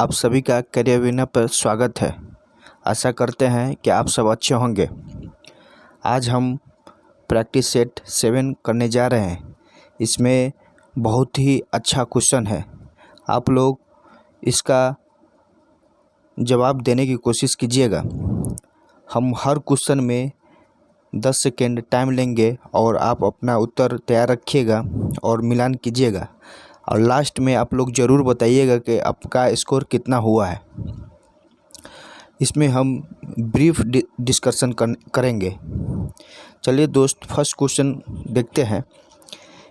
आप सभी का करियर विनर पर स्वागत है। आशा करते हैं कि आप सब अच्छे होंगे। आज हम प्रैक्टिस सेट 7 करने जा रहे हैं। इसमें बहुत ही अच्छा क्वेश्चन है। आप लोग इसका जवाब देने की कोशिश कीजिएगा। हम हर क्वेश्चन में 10 सेकेंड टाइम लेंगे और आप अपना उत्तर तैयार रखिएगा और मिलान कीजिएगा। और लास्ट में आप लोग ज़रूर बताइएगा कि आपका स्कोर कितना हुआ है। इसमें हम ब्रीफ डिस्कशन करेंगे। चलिए दोस्त, फर्स्ट क्वेश्चन देखते हैं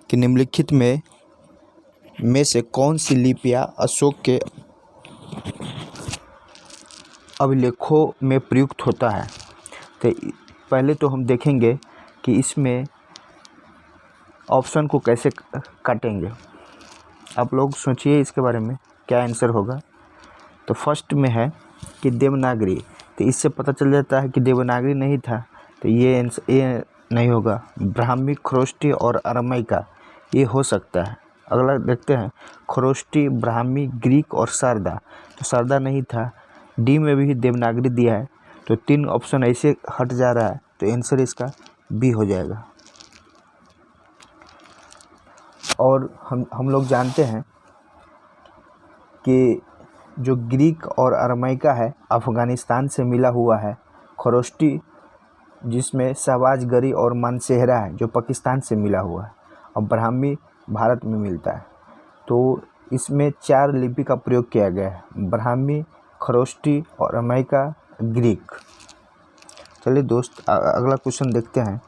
कि निम्नलिखित में से कौन सी लिपियां अशोक के अभिलेखों में प्रयुक्त होता है। तो पहले तो हम देखेंगे कि इसमें ऑप्शन को कैसे काटेंगे। आप लोग सोचिए इसके बारे में क्या आंसर होगा। तो फर्स्ट में है कि देवनागरी, तो इससे पता चल जाता है कि देवनागरी नहीं था, तो ये नहीं होगा। ब्राह्मी, खरोष्टी और अरामाई का ये हो सकता है। अगला देखते हैं, खरोष्टी, ब्राह्मी, ग्रीक और शारदा, तो शारदा नहीं था। डी में भी देवनागरी दिया है, तो 3 ऑप्शन ऐसे हट जा रहा है, तो आंसर इसका बी हो जाएगा। और हम लोग जानते हैं कि जो ग्रीक और अरामाई का है अफ़गानिस्तान से मिला हुआ है। खरोष्टी जिसमें शहबाजगरी और मानसेहरा है जो पाकिस्तान से मिला हुआ है, और ब्राह्मी भारत में मिलता है। तो इसमें 4 लिपि का प्रयोग किया गया है, ब्राह्मी, खरोष्टी और अरामाई का, ग्रीक। चलिए दोस्त, अगला क्वेश्चन देखते हैं।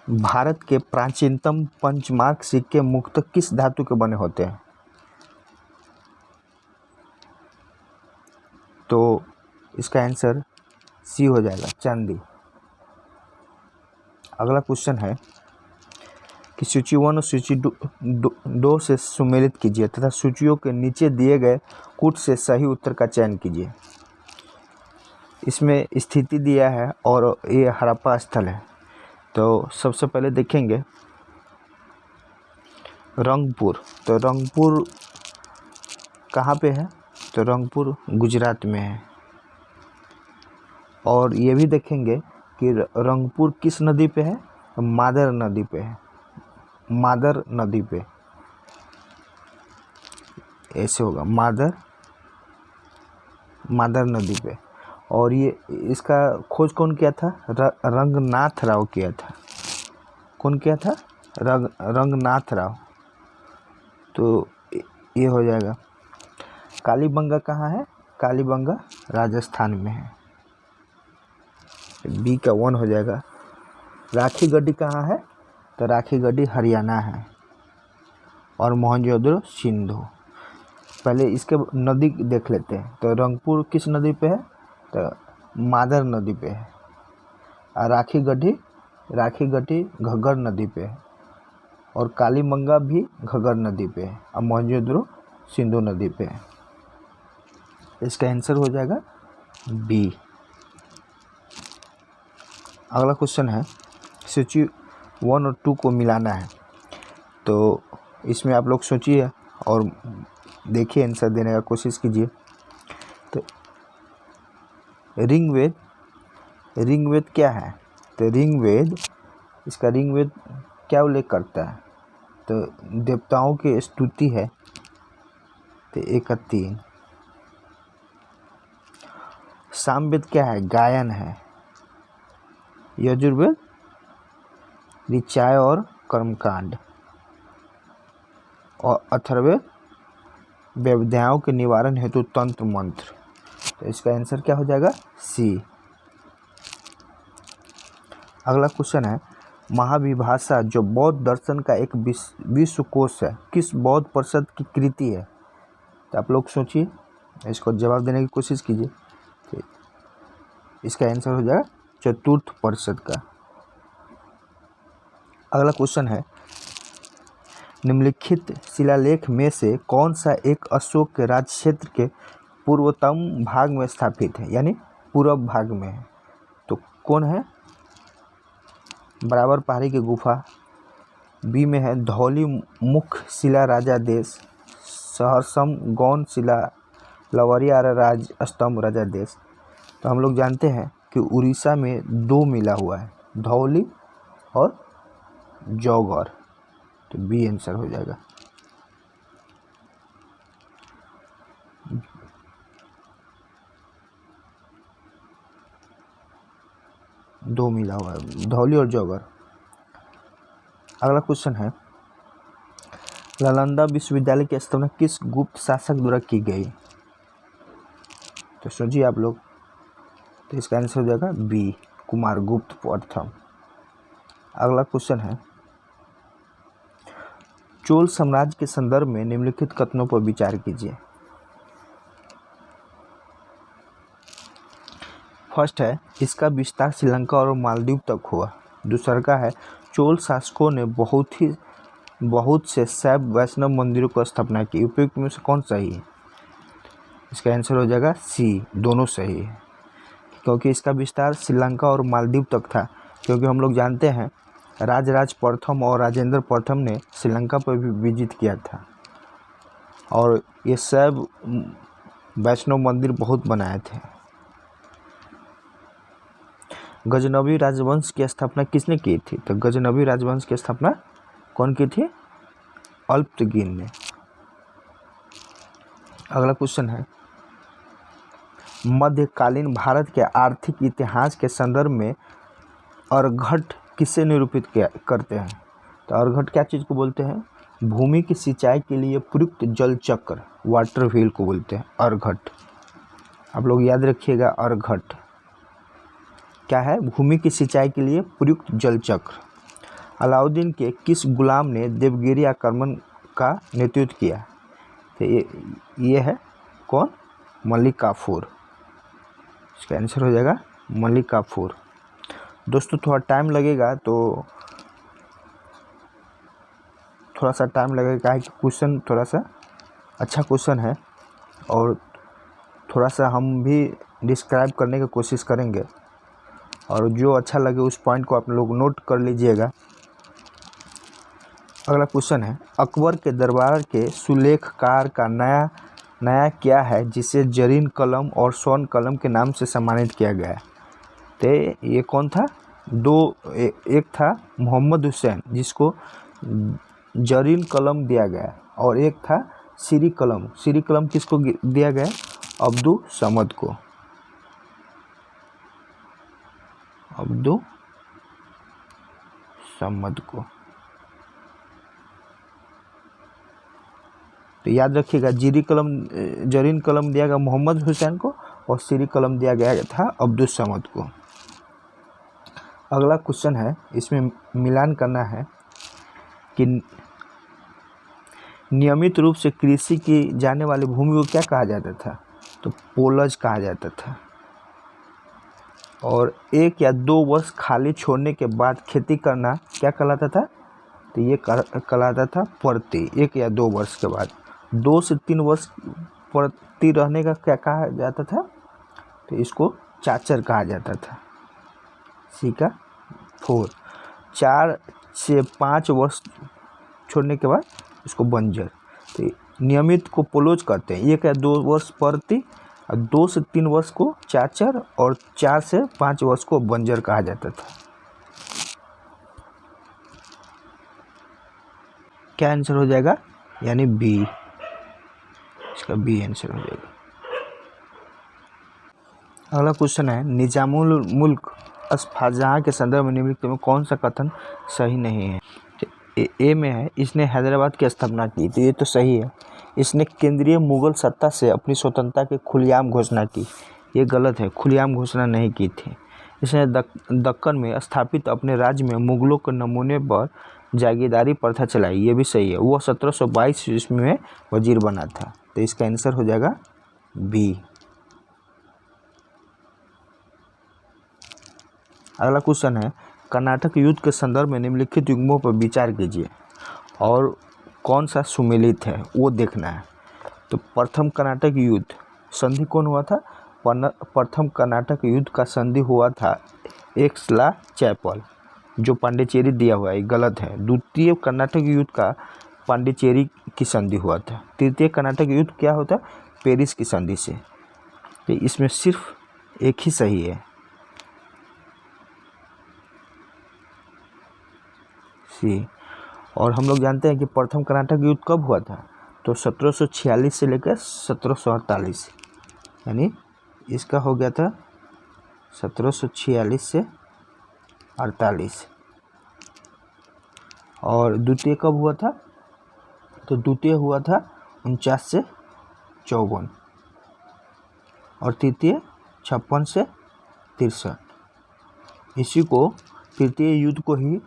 भारत के प्राचीनतम पंचमार्क सिक्के मुख्यतः किस धातु के बने होते हैं। तो इसका आंसर सी हो जाएगा, चांदी। अगला क्वेश्चन है कि सूची 1 और सूची 2 से सुमेलित कीजिए तथा सूचियों के नीचे दिए गए कूट से सही उत्तर का चयन कीजिए। इसमें स्थिति दिया है और ये हड़प्पा स्थल है। तो सबसे पहले देखेंगे रंगपुर। तो रंगपुर कहाँ पे है? तो रंगपुर गुजरात में है। और ये भी देखेंगे कि रंगपुर किस नदी पे है? मादर नदी पे है। मादर नदी पे ऐसे होगा, मादर नदी पे। और ये इसका खोज कौन किया था? रंगनाथ राव किया था। कौन किया था? रंगनाथ राव। तो ये हो जाएगा। कालीबंगा कहाँ है? कालीबंगा राजस्थान में है। बी का 1 हो जाएगा। राखी गढ़ी कहाँ है? तो राखी गढ़ी हरियाणा है। और मोहनजोदड़ो सिंधु। पहले इसके नदी देख लेते हैं। तो रंगपुर किस नदी पे है? तो मादर नदी पे है। और राखी गढ़ी घग्गर नदी पे है। और कालीबंगा भी घग्गर नदी पे है। और मोहनजोदड़ो सिंधु नदी पे है। इसका आंसर हो जाएगा बी। अगला क्वेश्चन है, सूची 1 और 2 को मिलाना है। तो इसमें आप लोग सोचिए और देखिए, आंसर देने का कोशिश कीजिए। तो ऋग्वेद क्या है? तो इसका ऋग्वेद क्या उल्लेख करता है? तो देवताओं की स्तुति है। तो 1 का 3। सामवेद क्या है? गायन है। यजुर्वेद ऋचाएँ और कर्मकांड। और अथर्ववेद व्यवधाओं के निवारण हेतु तंत्र मंत्र। तो इसका आंसर क्या हो जाएगा? सी। अगला क्वेश्चन है, महाविभाषा जो बौद्ध दर्शन का एक विश्वकोश है, किस बौद्ध परिषद की कृति है? तो आप लोग सोचिए, इसको जवाब देने की कोशिश कीजिए। तो इसका आंसर हो जाएगा चतुर्थ परिषद का। अगला क्वेश्चन है, निम्नलिखित शिलालेख में से कौन सा एक अशोक के राज क्षेत्र के पूर्वतम भाग में स्थापित है, यानी पूर्व भाग में है? तो कौन है? बराबर पहाड़ी की गुफा। बी में है धौली मुख शिला राजा देश। सहर्षम गौण शिला लवरिया राज स्तंभ राजा देश। तो हम लोग जानते हैं कि उड़ीसा में 2 मिला हुआ है, धौली और जौगढ़। तो बी आंसर हो जाएगा। दो मिला हुआ है, धौली और जौगढ़। अगला क्वेश्चन है, नालंदा विश्वविद्यालय की स्थापना किस गुप्त शासक द्वारा की गई? तो सोचिए आप लोग। तो इसका आंसर हो जाएगा बी, कुमारगुप्त प्रथम। अगला क्वेश्चन है, चोल साम्राज्य के संदर्भ में निम्नलिखित कथनों पर विचार कीजिए। फर्स्ट है, इसका विस्तार श्रीलंका और मालदीव तक हुआ। दूसरा का है, चोल शासकों ने बहुत से शैव वैष्णव मंदिरों की स्थापना की। उपयुक्त में से कौन सही है? इसका आंसर हो जाएगा सी, दोनों सही है, क्योंकि इसका विस्तार श्रीलंका और मालदीव तक था। क्योंकि हम लोग जानते हैं राजराज प्रथम और राजेंद्र प्रथम ने श्रीलंका पर भी विजिट किया था और ये शैव वैष्णव मंदिर बहुत बनाए थे। गजनवी राजवंश की स्थापना किसने की थी? तो गजनवी राजवंश की स्थापना कौन की थी? अल्पतकीन ने। अगला क्वेश्चन है, मध्यकालीन भारत के आर्थिक इतिहास के संदर्भ में अर्घट किसे निरूपित करते हैं? तो अर्घट क्या चीज़ को बोलते हैं? भूमि की सिंचाई के लिए प्रयुक्त जल चक्र, वाटर व्हील को बोलते हैं अर्घट। आप लोग याद रखिएगा, अर्घट क्या है? भूमि की सिंचाई के लिए प्रयुक्त जल चक्र। अलाउद्दीन के किस गुलाम ने देवगिरी आक्रमण का नेतृत्व किया? तो ये है कौन? मलिक काफूर। इसका आंसर हो जाएगा मलिक काफूर। दोस्तों थोड़ा टाइम लगेगा, तो थोड़ा सा टाइम लगेगा कि क्वेश्चन थोड़ा सा अच्छा क्वेश्चन है और थोड़ा सा हम भी डिस्क्राइब करने की कोशिश करेंगे और जो अच्छा लगे उस पॉइंट को आप लोग नोट कर लीजिएगा। अगला क्वेश्चन है, अकबर के दरबार के सुलेखकार का नया क्या है जिसे जरीन कलम और स्वर्ण कलम के नाम से सम्मानित किया गया है? तो ये कौन था? एक था मोहम्मद हुसैन जिसको जरीन कलम दिया गया और एक था सीरी कलम। सीरी कलम किसको दिया गया? अब्दुल समद को। अब्दुल समद को। तो याद रखिएगा, जरीन कलम दिया गया मोहम्मद हुसैन को और सीरी कलम दिया गया था अब्दुल समद को। अगला क्वेश्चन है, इसमें मिलान करना है कि नियमित रूप से कृषि की जाने वाली भूमि को क्या कहा जाता था? तो पोलज कहा जाता था। और 1 या 2 वर्ष खाली छोड़ने के बाद खेती करना क्या कहलाता था? तो ये कहलाता था परती। 1 या 2 वर्ष के बाद 2 से 3 वर्ष परती रहने का क्या कहा जाता था? तो इसको चाचर कहा जाता था। सी का 4। 4 से 5 वर्ष छोड़ने के बाद इसको बंजर। तो नियमित को पोलोज कहते हैं। 1 या 2 वर्ष परती और 2 से 3 वर्ष को चाचर और 4 से 5 वर्ष को बंजर कहा जाता था। क्या आंसर हो जाएगा? यानी बी। इसका बी आंसर हो जाएगा। अगला क्वेश्चन है, निजामुल मुल्क शाहजहां के संदर्भ में निम्नलिखित में कौन सा कथन सही नहीं है? ए में है, इसने हैदराबाद की स्थापना की। तो ये तो सही है। इसने केंद्रीय मुगल सत्ता से अपनी स्वतंत्रता की खुलेआम घोषणा की। ये गलत है, खुलेआम घोषणा नहीं की थी। इसने दक्कन में स्थापित अपने राज्य में मुगलों के नमूने पर जागीरदारी प्रथा चलाई। ये भी सही है। वो 1722 ईस्वी में वजीर बना था। तो इसका आंसर हो जाएगा बी। अगला क्वेश्चन है, कर्नाटक युद्ध के संदर्भ में निम्नलिखित युग्मों पर विचार कीजिए और कौन सा सुमेलित है वो देखना है। तो प्रथम कर्नाटक युद्ध संधि कौन हुआ था? प्रथम कर्नाटक युद्ध का संधि हुआ था एक्सला चैपल, जो पांडिचेरी दिया हुआ है, गलत है। द्वितीय कर्नाटक युद्ध का पांडिचेरी की संधि हुआ था। तृतीय कर्नाटक युद्ध क्या होता है? पेरिस की संधि से। तो इसमें सिर्फ एक ही सही है, सी। और हम लोग जानते हैं कि प्रथम कर्नाटक युद्ध कब हुआ था? तो 1746 से लेकर 1748, यानी इसका हो गया था 1746 से 48। और द्वितीय कब हुआ था? तो द्वितीय हुआ था 49 से 54, और तृतीय 56 से 63। इसी को तृतीय युद्ध को ही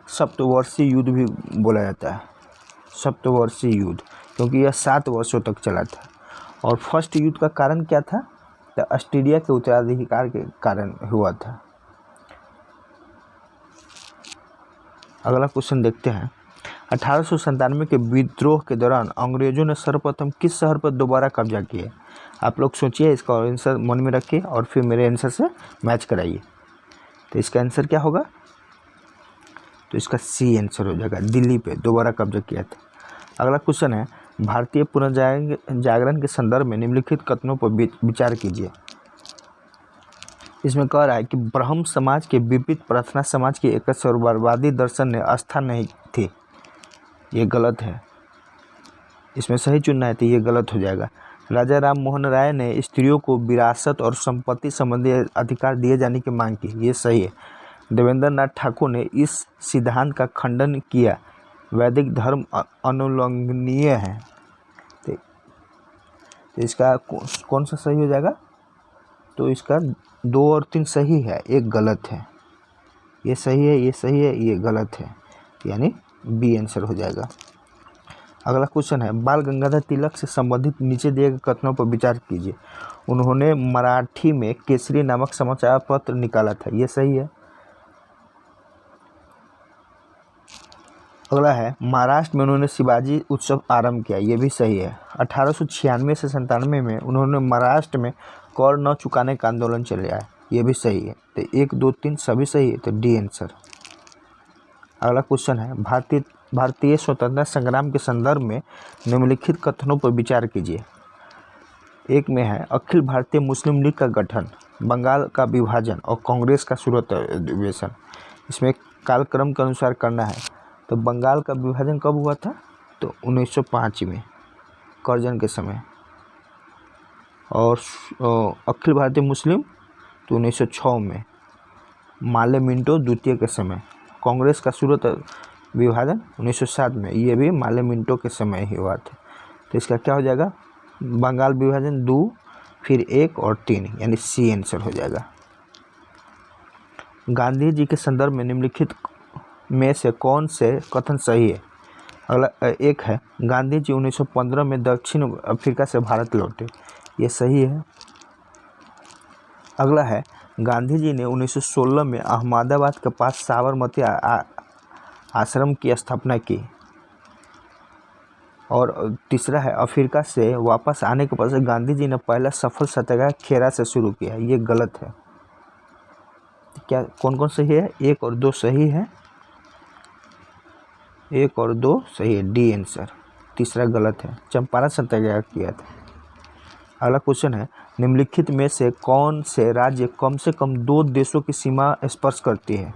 सप्तवर्षीय युद्ध भी बोला जाता है, सप्तवर्षीय युद्ध, क्योंकि यह 7 वर्षों तक चला था। और फर्स्ट युद्ध का कारण क्या था? तो ऑस्ट्रेलिया के उत्तराधिकार के कारण हुआ था। अगला क्वेश्चन देखते हैं। 1897 के विद्रोह के दौरान अंग्रेजों ने सर्वप्रथम किस शहर पर दोबारा कब्जा किया? आप लोग सोचिए, इसका आंसर मन में रखिए और फिर मेरे आंसर से मैच कराइए। तो इसका आंसर क्या होगा? तो इसका सी आंसर हो जाएगा, दिल्ली पे दोबारा कब्जा किया था। अगला क्वेश्चन है, भारतीय पुनर्जागरण के संदर्भ में निम्नलिखित कथनों पर विचार कीजिए। इसमें कह रहा है कि ब्रह्म समाज के विपरीत प्रार्थना समाज की एकस्वरवादी दर्शन ने आस्था नहीं थी। ये गलत है, इसमें सही चुनना है, तो ये गलत हो जाएगा। राजा राम मोहन राय ने स्त्रियों को विरासत और संपत्ति संबंधी अधिकार दिए जाने की मांग की, ये सही है। देवेंद्र नाथ ठाकुर ने इस सिद्धांत का खंडन किया, वैदिक धर्म अनुल्लंघनीय है। तो इसका कौन सा सही हो जाएगा? तो इसका 2 और 3 सही है, एक गलत है। ये सही है, ये सही है, ये गलत है, यानी बी आंसर हो जाएगा। अगला क्वेश्चन है, बाल गंगाधर तिलक से संबंधित नीचे दिए गए कथनों पर विचार कीजिए। उन्होंने मराठी में केसरी नामक समाचार पत्र निकाला था, ये सही है। अगला है, महाराष्ट्र में उन्होंने शिवाजी उत्सव आरंभ किया, ये भी सही है। 1896 से 97 में उन्होंने महाराष्ट्र में कर न चुकाने का आंदोलन चलाया, ये भी सही है। तो 1, 2, 3 सभी सही है, तो डी आंसर। अगला क्वेश्चन है, भारतीय स्वतंत्रता संग्राम के संदर्भ में निम्नलिखित कथनों पर विचार कीजिए। एक में है, अखिल भारतीय मुस्लिम लीग का गठन, बंगाल का विभाजन और कांग्रेस का सूरत अधिवेशन। इसमें कालक्रम के अनुसार करना है। तो बंगाल का विभाजन कब हुआ था? तो 1905 में, करजन के समय। और अखिल भारतीय मुस्लिम तो 1906 में, माले मिंटो द्वितीय के समय। कांग्रेस का सूरत विभाजन 1907 में, ये भी माले मिंटो के समय ही हुआ था। तो इसका क्या हो जाएगा? बंगाल विभाजन 2, फिर 1 और 3, यानी सी आंसर हो जाएगा। गांधी जी के संदर्भ में निम्नलिखित में से कौन से कथन सही है? अगला एक है, गांधी जी 1915 में दक्षिण अफ्रीका से भारत लौटे, ये सही है। अगला है, गांधी जी ने 1916 में अहमदाबाद के पास साबरमती आश्रम की स्थापना की। और तीसरा है, अफ्रीका से वापस आने के पश्चात गांधी जी ने पहला सफल सत्याग्रह खेरा से शुरू किया, ये गलत है। क्या कौन कौन सही है? 1 और 2 सही है, 1 और 2 सही है, डी आंसर। तीसरा गलत है, चंपारण सत्याग्रह किया था। अगला क्वेश्चन है, निम्नलिखित में से कौन से राज्य कम से कम 2 देशों की सीमा स्पर्श करती है?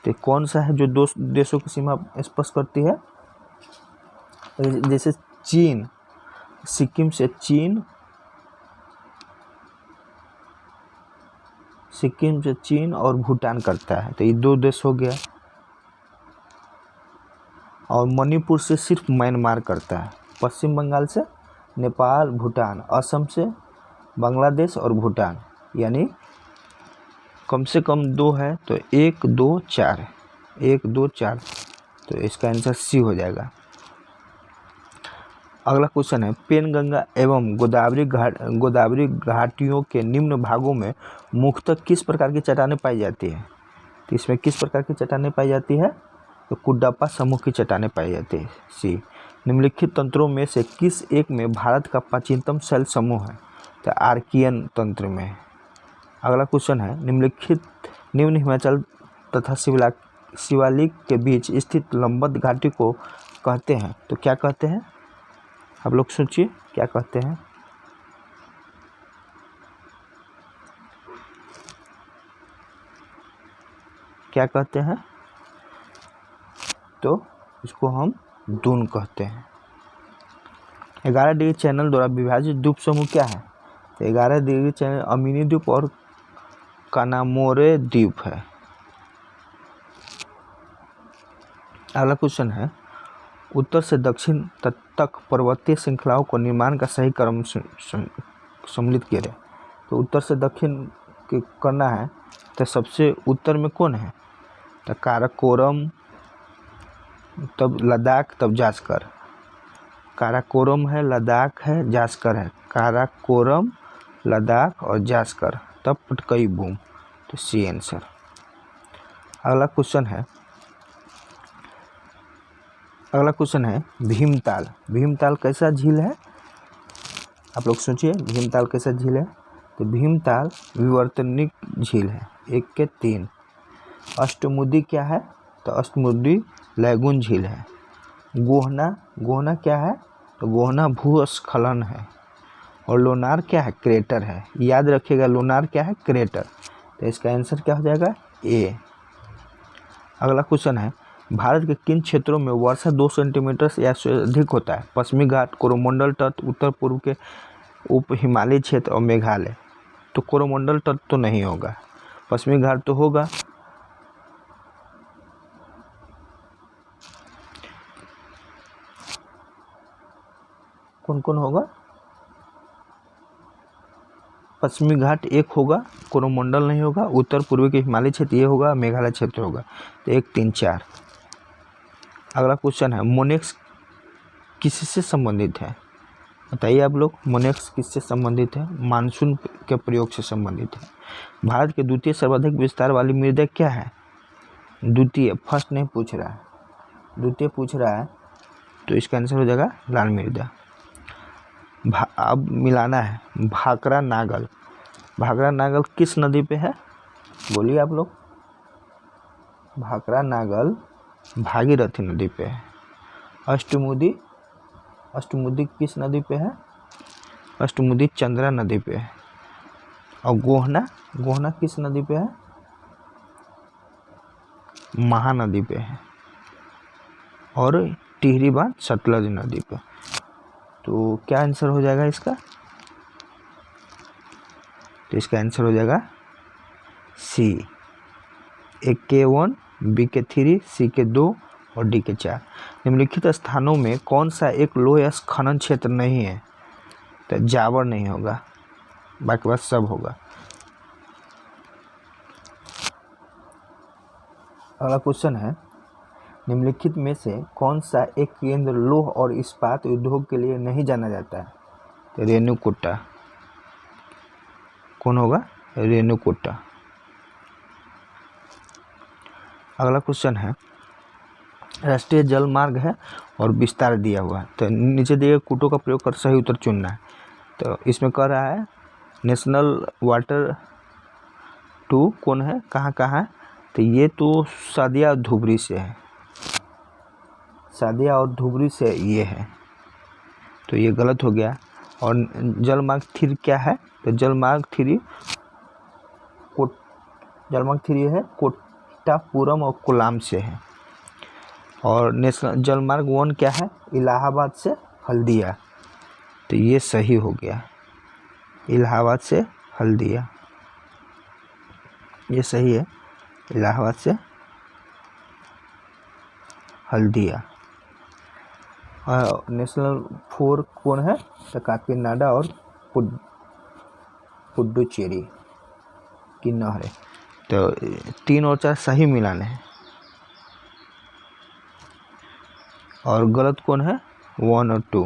तो कौन सा है जो 2 देशों की सीमा स्पर्श करती है? जैसे चीन, सिक्किम से चीन और भूटान करता है, तो ये 2 देश हो गया। और मणिपुर से सिर्फ म्यांमार करता है। पश्चिम बंगाल से नेपाल, भूटान, असम से बांग्लादेश और भूटान, यानी कम से कम 2 है, तो 1, 2, 4, 1, 2, 4, तो इसका आंसर सी हो जाएगा। अगला क्वेश्चन है, पेनगंगा एवं गोदावरी घाटियों के निम्न भागों में मुख्यतः किस प्रकार की चट्टानें पाई जाती है? तो इसमें किस प्रकार की चट्टानें पाई जाती है? तो कुड्डापा समूह की चट्टानें पाई जाती है, सी। निम्नलिखित तंत्रों में से किस एक में भारत का प्राचीनतम शैल समूह है? तो आर्कियन तंत्र में। अगला क्वेश्चन है, निम्न हिमाचल तथा शिवालिक के बीच स्थित लंबवत घाटी को कहते हैं तो क्या कहते हैं? आप लोग सोचिए क्या कहते हैं? क्या कहते हैं? तो इसको हम दून कहते हैं। 11 डिग्री चैनल द्वारा विभाजित द्वीप समूह क्या है? तो 11 डिग्री चैनल अमीनी द्वीप और कानामोरे द्वीप है। अगला क्वेश्चन है, उत्तर से दक्षिण तक पर्वतीय श्रृंखलाओं को निर्माण का सही क्रम सम्मिलित किया है। तो उत्तर से दक्षिण करना है तो सबसे उत्तर में कौन है? तो काराकोरम, तब लद्दाख, तब जास्कर। काराकोरम है, लद्दाख है, जास्कर है। काराकोरम, लद्दाख और जास्कर, तब पटकई बूम। तो सी आंसर। अगला क्वेश्चन है भीमताल। भीमताल कैसा झील है? आप लोग सोचिए भीमताल कैसा झील है? तो भीमताल विवर्तनिक झील है, 1 के 3। अष्टमुदी क्या है? तो अष्टमुदी लैगून झील है। गोहना क्या है? तो गोहना भूस्खलन है। और लोनार क्या है? क्रेटर है। याद रखिएगा लोनार क्या है? क्रेटर। तो इसका आंसर क्या हो जाएगा? ए। अगला क्वेश्चन है, भारत के किन क्षेत्रों में वर्षा 2 सेंटीमीटर या से अधिक होता है? पश्चिमी घाट, कोरोमंडल तट, उत्तर पूर्व के उप हिमालयी क्षेत्र और मेघालय। तो कोरोमंडल तट तो नहीं होगा, पश्चिमी घाट तो होगा। कौन कौन होगा? पश्चिमी घाट एक होगा, कोरोमंडल नहीं होगा, उत्तर पूर्वी के हिमालय क्षेत्र ये होगा, मेघालय क्षेत्र होगा। तो 1, 3, 4। अगला क्वेश्चन है, मोनेक्स किससे संबंधित है? बताइए आप लोग, मोनेक्स किससे संबंधित है? मानसून के प्रयोग से संबंधित है। भारत के द्वितीय सर्वाधिक विस्तार वाली मृदा क्या है? द्वितीय, फर्स्ट नहीं पूछ रहा है, द्वितीय पूछ रहा है। तो इसका आंसर हो जाएगा लाल मृदा। अब मिलाना है भाखड़ा नागल। भाखड़ा नागल किस नदी पे है? बोलिए आप लोग। भाखड़ा नागल भागीरथी नदी पे है। अष्टमुदी किस नदी पे है? अष्टमुदी चंद्रा नदी पे है। और गोहना किस नदी पे है? महानदी पे है। और टिहरी बांध सतलज नदी पे। तो क्या आंसर हो जाएगा इसका? तो इसका आंसर हो जाएगा सी। ए के 1, बी के 3, सी के 2 और डी के 4। निम्नलिखित स्थानों में कौन सा एक लोह खनन क्षेत्र नहीं है? तो जावर नहीं होगा, बाकी बात सब होगा। अगला क्वेश्चन है, निम्नलिखित में से कौन सा एक केंद्र लौह और इस्पात उद्योग के लिए नहीं जाना जाता है? तो रेणुकूटा। कौन होगा? रेणुकूटा। अगला क्वेश्चन है, राष्ट्रीय जल मार्ग है और विस्तार दिया हुआ है, तो नीचे दिए कूटों का प्रयोग कर सही उत्तर चुनना है। तो इसमें कह रहा है नेशनल वाटर 2 कौन है, कहाँ है? तो ये तो सादिया और धुबरी से है, सादिया और धुबरी से ये है, तो ये गलत हो गया। और जलमार्ग 3 क्या है? तो जलमार्ग 3 है कोट्टापुरम और कोल्लाम से है। और नेशनल जलमार्ग 1 क्या है? इलाहाबाद से हल्दिया। तो ये सही हो गया, इलाहाबाद से हल्दिया, ये सही है, इलाहाबाद से हल्दिया। और नेशनल 4 कौन है? तो काकीनाडा और पुडुचेरी की नहरें। तो 3 और 4 सही मिलाने हैं। और गलत कौन है? 1 और 2।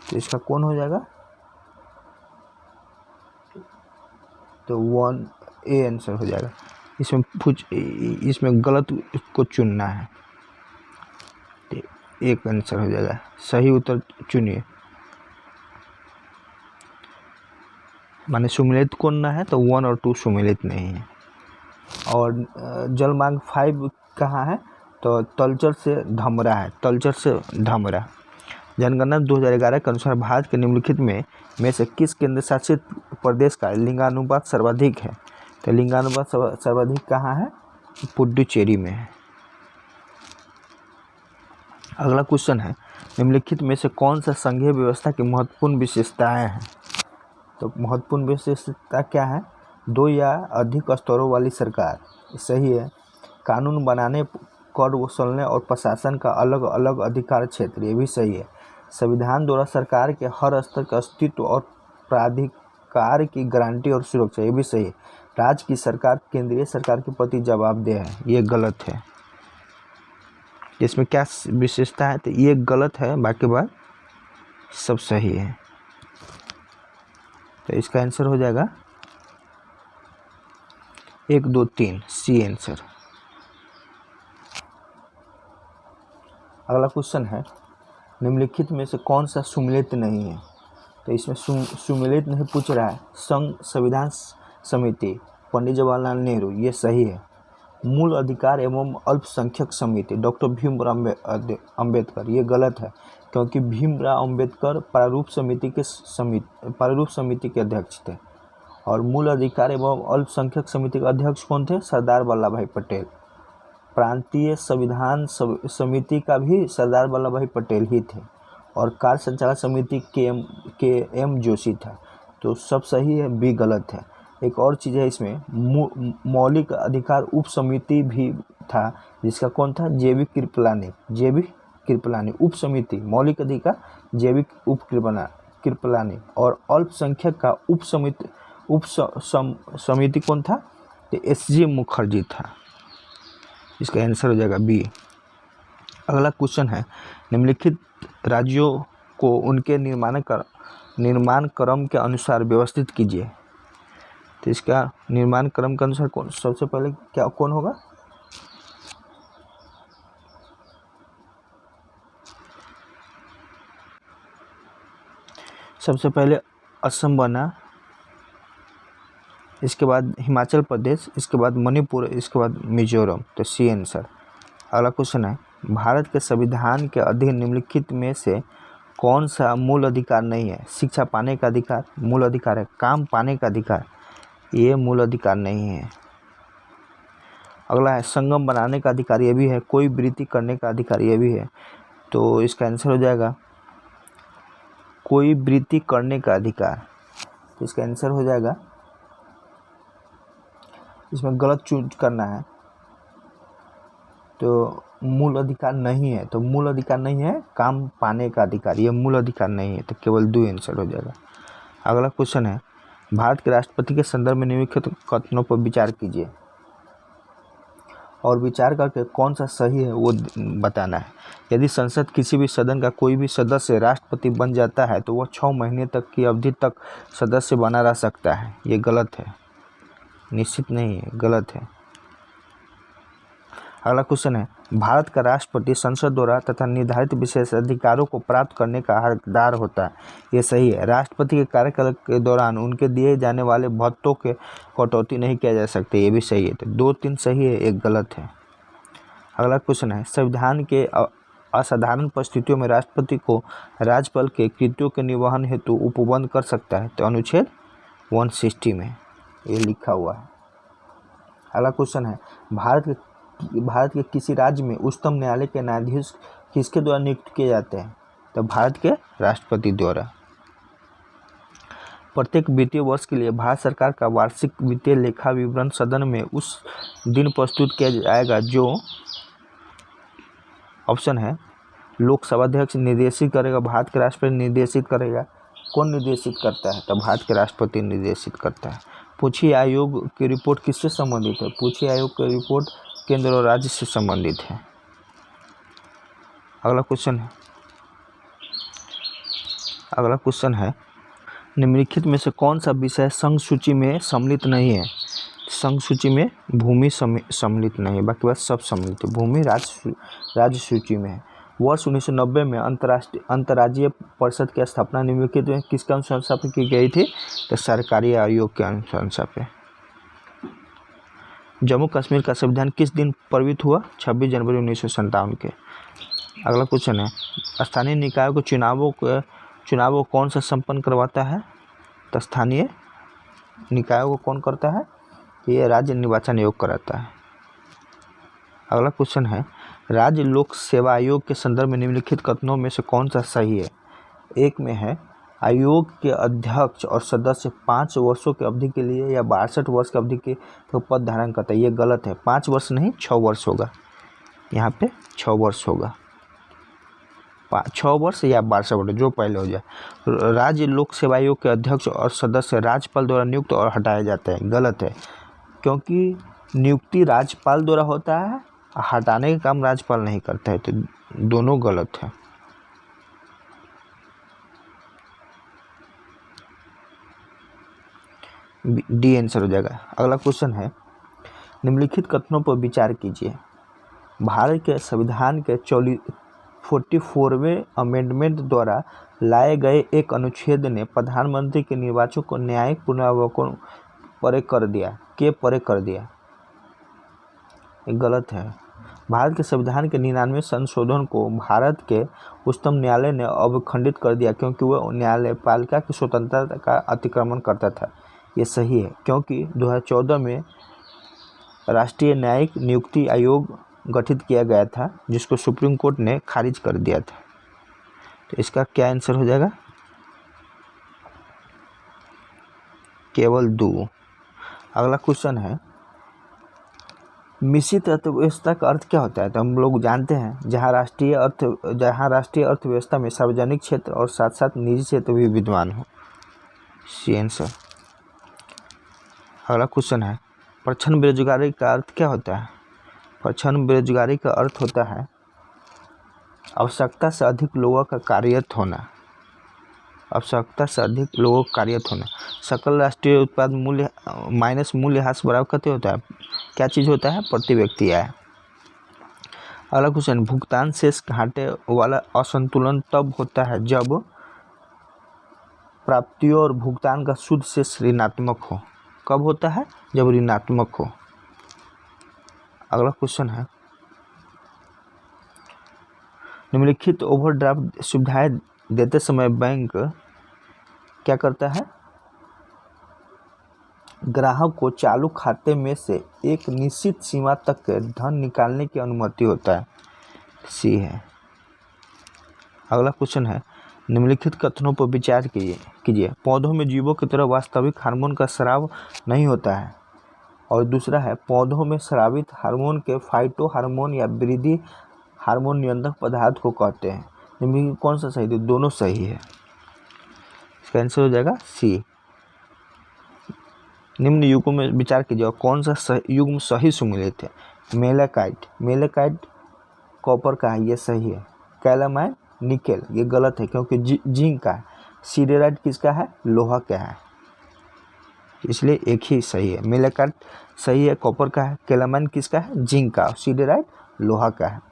तो इसका कौन हो जाएगा? तो 1 ए आंसर हो जाएगा। इसमें गलत को चुनना है, तो एक आंसर हो जाएगा। सही उत्तर चुनिए, माने सुमेलित कौन ना है? तो 1 और 2 सुमेलित नहीं है। और जलमार्ग 5 कहाँ है, तो तलचर से धमरा है, तलचर से धमरा। जनगणना 2011 के अनुसार भारत के निम्नलिखित में से किस केंद्र शासित प्रदेश का लिंगानुपात सर्वाधिक है? तो लिंगानुपात सर्वाधिक कहाँ है? पुडुचेरी में है। अगला क्वेश्चन है, निम्नलिखित में से कौन सा संघीय व्यवस्था की महत्वपूर्ण विशेषताएं हैं? तो महत्वपूर्ण विशेषता क्या है? 2 या अधिक स्तरों वाली सरकार, सही है। कानून बनाने, कर वसूलने और प्रशासन का अलग अलग अधिकार क्षेत्र, ये भी सही है। संविधान द्वारा सरकार के हर स्तर के अस्तित्व और प्राधिकार की गारंटी और सुरक्षा, ये भी सही है। राज्य की सरकार केंद्रीय सरकार के प्रति जवाबदेह है, ये गलत है। इसमें क्या विशेषता है? तो ये गलत है, बाकी बात सब सही है। तो इसका आंसर हो जाएगा 1, 2, 3 सी आंसर। अगला क्वेश्चन है, निम्नलिखित में से कौन सा सुमेलित नहीं है? तो इसमें सुमेलित नहीं पूछ रहा है। संघ संविधान समिति, पंडित जवाहरलाल नेहरू, ये सही है। मूल अधिकार एवं अल्पसंख्यक समिति, डॉक्टर भीमराव अम्बेडकर, ये गलत है, क्योंकि भीमराव अम्बेडकर प्रारूप समिति के अध्यक्ष थे। और मूल अधिकार एवं अल्पसंख्यक समिति के अध्यक्ष कौन थे? सरदार वल्लभ भाई पटेल। प्रांतीय संविधान समिति का भी सरदार वल्लभ भाई पटेल ही थे। और कार्य संचालन समिति के एम जोशी था। तो सब सही है, बी गलत है। एक और चीज़ है इसमें, मौलिक अधिकार उप समिति भी था, जिसका कौन था? जेबी कृपलानी। उप समिति मौलिक अधिकार जेबी कृपलानी। और अल्पसंख्यक का उप समिति कौन था? तो SG मुखर्जी था। इसका आंसर हो जाएगा बी। अगला क्वेश्चन है, निम्नलिखित राज्यों को उनके निर्माण क्रम के अनुसार व्यवस्थित कीजिए। तो इसका निर्माण क्रम के अनुसार सबसे पहले कौन होगा? सबसे पहले असम बना, इसके बाद हिमाचल प्रदेश, इसके बाद मणिपुर, इसके बाद मिजोरम। तो सी आंसर। अगला क्वेश्चन है, भारत के संविधान के अधीन निम्नलिखित में से कौन सा मूल अधिकार नहीं है? शिक्षा पाने का अधिकार मूल अधिकार है। काम पाने का अधिकार, ये मूल अधिकार नहीं है। अगला है, संगम बनाने का अधिकार, ये भी है। कोई वृत्ति करने का अधिकार, ये भी है। तो इसका आंसर हो जाएगा कोई वृत्ति करने का अधिकार। तो इसका आंसर हो जाएगा, इसमें गलत चूज करना है। तो मूल अधिकार नहीं है, तो मूल अधिकार नहीं है काम पाने का अधिकार, ये मूल अधिकार नहीं है। तो केवल 2 आंसर हो जाएगा। अगला क्वेश्चन है, भारत के राष्ट्रपति के संदर्भ में निम्नलिखित कथनों पर विचार कीजिए और विचार करके कौन सा सही है वो बताना है। यदि संसद किसी भी सदन का कोई भी सदस्य राष्ट्रपति बन जाता है तो वह 6 महीने तक की अवधि तक सदस्य बना रह सकता है, ये गलत है, निश्चित नहीं है, गलत है। अगला क्वेश्चन है, भारत का राष्ट्रपति संसद द्वारा तथा निर्धारित विशेष अधिकारों को प्राप्त करने का हकदार होता है, ये सही है। राष्ट्रपति के कार्यकाल के दौरान उनके दिए जाने वाले भत्तों के कटौती नहीं किया जा सकते, ये भी सही है। तो 2, 3 सही है, 1 गलत है। अगला क्वेश्चन है, संविधान के असाधारण परिस्थितियों में राष्ट्रपति को राज्यपाल के कृत्यों के निर्वहन हेतु उपबंध कर सकता है। तो अनुच्छेद 160 में ये लिखा हुआ है। अगला क्वेश्चन है, भारत के किसी राज्य में उच्चतम न्यायालय के न्यायाधीश किसके द्वारा नियुक्त किए जाते हैं? तो भारत के राष्ट्रपति द्वारा। प्रत्येक वित्तीय वर्ष के लिए भारत सरकार का वार्षिक वित्तीय लेखा विवरण सदन में उस दिन प्रस्तुत किया जाएगा जो ऑप्शन है, लोकसभा अध्यक्ष निर्देशित करेगा, भारत के राष्ट्रपति निर्देशित करेगा। कौन निर्देशित करता है? तो भारत के राष्ट्रपति निर्देशित करता है। पूछिए आयोग की रिपोर्ट किससे संबंधित है? पूछिए आयोग की रिपोर्ट केंद्र और राज्य से संबंधित है। अगला क्वेश्चन है, निम्नलिखित में से कौन सा विषय संघ सूची में सम्मिलित नहीं है? संघ सूची में भूमि सम्मिलित नहीं है, बाकी बात सब सम्मिलित है। भूमि राज्य सूची में है। वर्ष 1990 में अंतर्राज्यीय परिषद की स्थापना निम्नलिखित में किसके अनुशंसा पे की गई थी? तो सरकारी आयोग के अनुशंसा पे। जम्मू कश्मीर का संविधान किस दिन प्रवित हुआ? 26 जनवरी 1957 के। अगला क्वेश्चन है, स्थानीय निकायों के चुनाव को कौन सा संपन्न करवाता है? तो स्थानीय निकायों को कौन करता है? ये राज्य निर्वाचन आयोग कराता है। अगला क्वेश्चन है, राज्य लोक सेवा आयोग के संदर्भ में निम्नलिखित कथनों में से कौन सा सही है? एक में है, आयोग के अध्यक्ष और सदस्य 5 वर्षों की अवधि के लिए या 62 वर्ष की अवधि के पद धारण करता है। ये गलत है, 5 वर्ष नहीं 6 वर्ष होगा, यहाँ पे 6 वर्ष होगा, 6 वर्ष या 62 वर्ष जो पहले हो जाए। राज्य लोक सेवा आयोग के अध्यक्ष और सदस्य राज्यपाल द्वारा नियुक्त और हटाए जाते हैं। गलत है, क्योंकि नियुक्ति राज्यपाल द्वारा होता है, हटाने का काम राज्यपाल नहीं करता है, तो दोनों गलत है। डी आंसर हो जाएगा। अगला क्वेश्चन है, निम्नलिखित कथनों पर विचार कीजिए। भारत के संविधान के 44वें अमेंडमेंट द्वारा लाए गए एक अनुच्छेद ने प्रधानमंत्री के निर्वाचन को न्यायिक पुनरावलोकन परे कर दिया। के परे कर दिया? ये गलत है। भारत के संविधान के 99वें संशोधन को भारत के उच्चतम न्यायालय ने अवखंडित कर दिया, क्योंकि वह न्यायपालिका की स्वतंत्रता का अतिक्रमण करता था। ये सही है, क्योंकि 2014 में राष्ट्रीय न्यायिक नियुक्ति आयोग गठित किया गया था, जिसको सुप्रीम कोर्ट ने खारिज कर दिया था। तो इसका क्या आंसर हो जाएगा? केवल 2। अगला क्वेश्चन है, मिश्रित अर्थव्यवस्था का अर्थ क्या होता है? तो हम लोग जानते हैं, जहाँ राष्ट्रीय अर्थव्यवस्था में सार्वजनिक क्षेत्र और साथ साथ निजी क्षेत्र भी विद्यमान हो। C answer. अगला क्वेश्चन है, प्रच्छन्न बेरोजगारी का अर्थ क्या होता है? प्रच्छन्न बेरोजगारी का अर्थ होता है आवश्यकता से अधिक लोगों का कार्यरत होना। आवश्यकता से अधिक लोगों का कार्यरत होना। सकल राष्ट्रीय उत्पाद मूल्य माइनस मूल्यह्रास बराबर कते होता है? क्या चीज़ होता है? प्रति व्यक्ति आय। अगला क्वेश्चन, भुगतान शेष घाटे वाला असंतुलन तब होता है जब प्राप्तियों और भुगतान का शुद्ध शेष ऋणात्मक हो। कब होता है? जब ऋणात्मक हो। अगला क्वेश्चन है, निम्नलिखित ओवरड्राफ्ट सुविधाएं देते समय बैंक क्या करता है? ग्राहक को चालू खाते में से एक निश्चित सीमा तक धन निकालने की अनुमति होता है। सी है। अगला क्वेश्चन है, निम्नलिखित कथनों पर विचार कीजिए। पौधों में जीवों की तरह वास्तविक हार्मोन का स्राव नहीं होता है। और दूसरा है, पौधों में स्रावित हार्मोन के फाइटो हार्मोन या वृद्धि हार्मोन नियंत्रक पदार्थ को कहते हैं। निम्न कौन सा सही? दोनों सही है। इसका आंसर हो जाएगा सी। निम्न युग्म में विचार कीजिए, कौन सा युग्म सही सुमेलित है? मेलाकाइट कॉपर का है, ये सही है। कैलामाइन निकेल, ये गलत है, क्योंकि जिंक का है। सीडेराइट किसका है? लोहा का है, इसलिए एक ही सही है। मेलाकाइट सही है, कॉपर का है। कैलामाइन किसका है? जिंक का। सीडेराइट लोहा का है।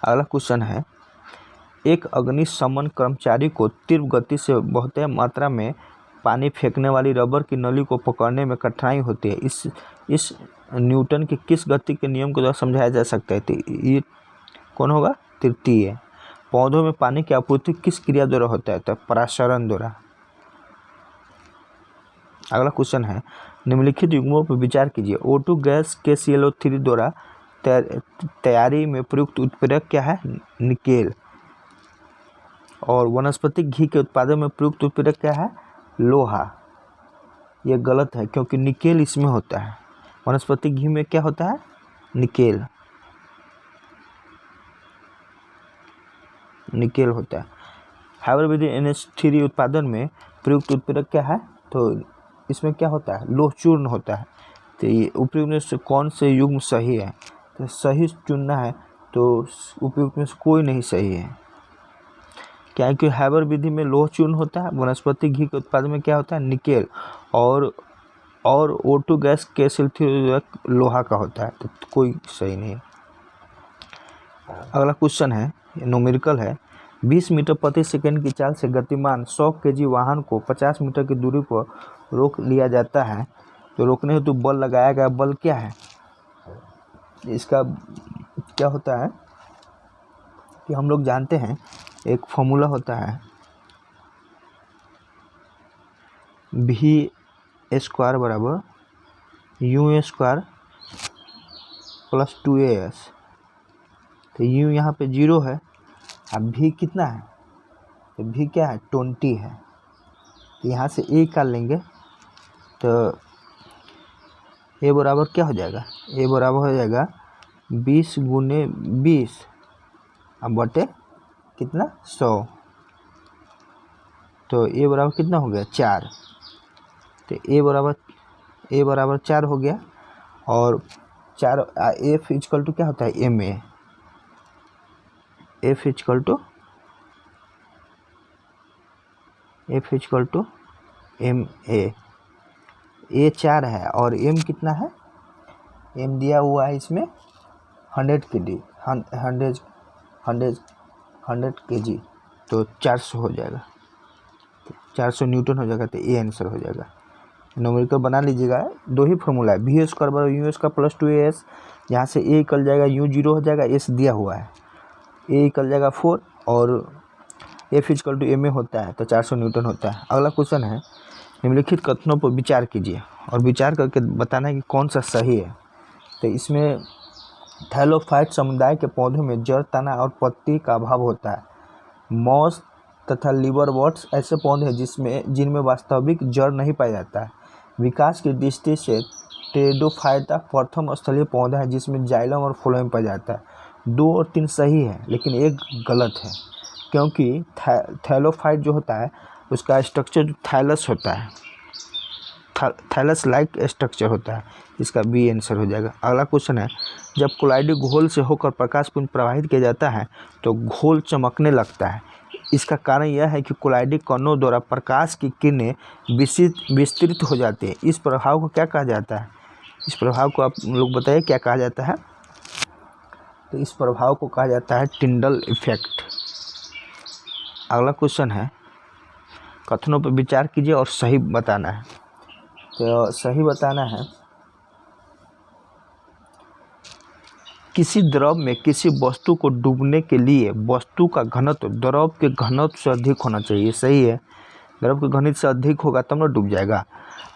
अगला क्वेश्चन है, एक अग्निशमन कर्मचारी को तीव्र गति से बहुत मात्रा में पानी फेंकने वाली रबर की नली को पकड़ने में कठिनाई होती है। इस न्यूटन के किस गति के नियम के द्वारा समझाया जा सकता है? तो ये कौन होगा? तृतीय। पौधों में पानी की आपूर्ति किस क्रिया द्वारा होता है? तो परासरण द्वारा। अगला क्वेश्चन है, निम्नलिखित युग्मों पर विचार कीजिए। O2 गैस KClO3 द्वारा तैयारी में प्रयुक्त उत्प्रेरक क्या है? निकेल। और वनस्पतिक घी के उत्पादन में प्रयुक्त उत्प्रेरक क्या है? लोहा। यह गलत है, क्योंकि निकेल इसमें होता है। वनस्पतिक घी में क्या होता है? निकेल होता है। हाइबर विधि NH3 उत्पादन में प्रयुक्त उत्प्रेरक क्या है? तो इसमें क्या होता है? लोह चूर्ण होता है। तो ये उपयुक्त में से कौन से युग्म सही है? तो सही चुनना है, तो उपयुक्त में से कोई नहीं सही है। क्या है कि हाइबर विधि में लोह चूर्ण होता है, वनस्पति घी के उत्पादन में क्या होता है? निकेल। और O2 गैस KClO3 लोहा का होता है, तो कोई सही नहीं है। अगला क्वेश्चन है, न्यूमेरिकल है। 20 मीटर प्रति सेकंड की चाल से गतिमान 100 kg वाहन को 50 मीटर की दूरी पर रोक लिया जाता है तो रोकने हेतु बल लगाया गया बल क्या है, इसका क्या होता है कि हम लोग जानते हैं एक फॉर्मूला होता है v² बराबर u² प्लस 2as। तो u यहाँ पे 0 है, अब v कितना है, तो v क्या है 20 है। तो यहाँ से a निकाल लेंगे तो a बराबर क्या हो जाएगा, a बराबर हो जाएगा 20 गुने 20 अब बटे कितना 100। तो a बराबर कितना हो गया 4। तो a बराबर 4 हो गया। और 4 f इक्वल टू क्या होता है ma, f equal to ma। a 4 है और m कितना है, m दिया हुआ है इसमें 100 kg, तो 400 हो जाएगा, 400 न्यूटन हो जाएगा। तो ए आंसर हो जाएगा। न्यूमेरिकल बना लीजिएगा, दो ही फॉर्मूला है, v² बराबर u² प्लस 2as। यहाँ से a निकल जाएगा, u 0 हो जाएगा, s दिया हुआ है, a निकल जाएगा 4 और f इक्वल टू ma होता है तो 400 न्यूटन होता है। अगला क्वेश्चन है, निम्नलिखित कथनों पर विचार कीजिए और विचार करके बताना है कि कौन सा सही है। तो इसमें थैलोफाइट समुदाय के पौधों में जड़, तना और पत्ती का अभाव होता है। मॉस तथा लिवरवर्ट्स ऐसे पौधे हैं जिनमें वास्तविक जड़ नहीं पाया जाता है। विकास की दृष्टि से टेरिडोफाइटा प्रथम स्थलीय पौधा है जिसमें जाइलम और फ्लोएम पाया जाता है। 2 और 3 सही है लेकिन एक गलत है, क्योंकि थैलोफाइट जो होता है उसका स्ट्रक्चर थैलस होता है, थैलस लाइक स्ट्रक्चर होता है, इसका बी आंसर हो जाएगा। अगला क्वेश्चन है, जब कोलाइडी घोल से होकर प्रकाश पुंज प्रवाहित किया जाता है तो घोल चमकने लगता है। इसका कारण यह है कि कोलाइडी कणों द्वारा प्रकाश की किरणें विस्तृत हो जाती है। इस प्रभाव को क्या कहा जाता है, इस प्रभाव को आप लोग बताइए क्या कहा जाता है। तो इस प्रभाव को कहा जाता है टिंडल इफेक्ट। अगला क्वेश्चन है, कथनों पर विचार कीजिए और सही बताना है। तो सही बताना है, किसी द्रव में किसी वस्तु को डूबने के लिए वस्तु का घनत्व द्रव के घनत्व से अधिक होना चाहिए। सही है, द्रव के घनत्व से अधिक होगा तब ना डूब जाएगा।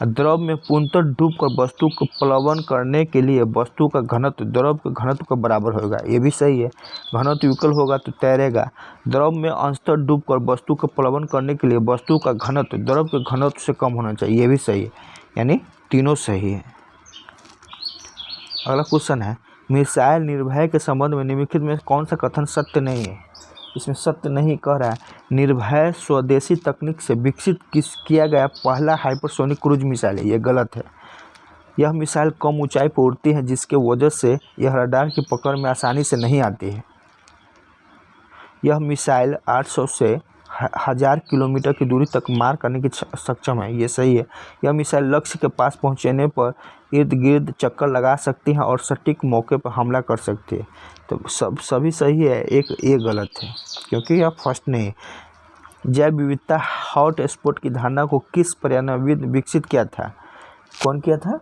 द्रव में पूर्णतः डूबकर वस्तु को प्लवन करने के लिए वस्तु का घनत्व द्रव के घनत्व के बराबर होगा, ये भी सही है। घनत्व विकल होगा तो तैरेगा। द्रव में अंशतः डूबकर वस्तु को प्लवन करने के लिए वस्तु का घनत्व द्रव के घनत्व से कम होना चाहिए, ये भी सही है, यानी तीनों सही है। अगला क्वेश्चन है, मिसाइल निर्भय के संबंध में निम्नलिखित में कौन सा कथन सत्य नहीं है। इसमें सत्य नहीं कह रहा है, निर्भय स्वदेशी तकनीक से विकसित किया गया पहला हाइपरसोनिक क्रूज मिसाइल है, ये गलत है। यह मिसाइल कम ऊंचाई पर उड़ती है जिसके वजह से यह रडार की पकड़ में आसानी से नहीं आती है। यह मिसाइल 800 से 1000 किलोमीटर की दूरी तक मार करने की सक्षम है, ये सही है। यह मिसाइल लक्ष्य के पास पहुंचने पर इर्द गिर्द चक्कर लगा सकती है और सटीक मौके पर हमला कर सकती है। तो सभी सही है, एक ये गलत है क्योंकि यह फर्स्ट नहीं। जैव विविधता हॉट स्पॉट की धारणा को किस पर्यावरणविद विकसित किया था, कौन किया था,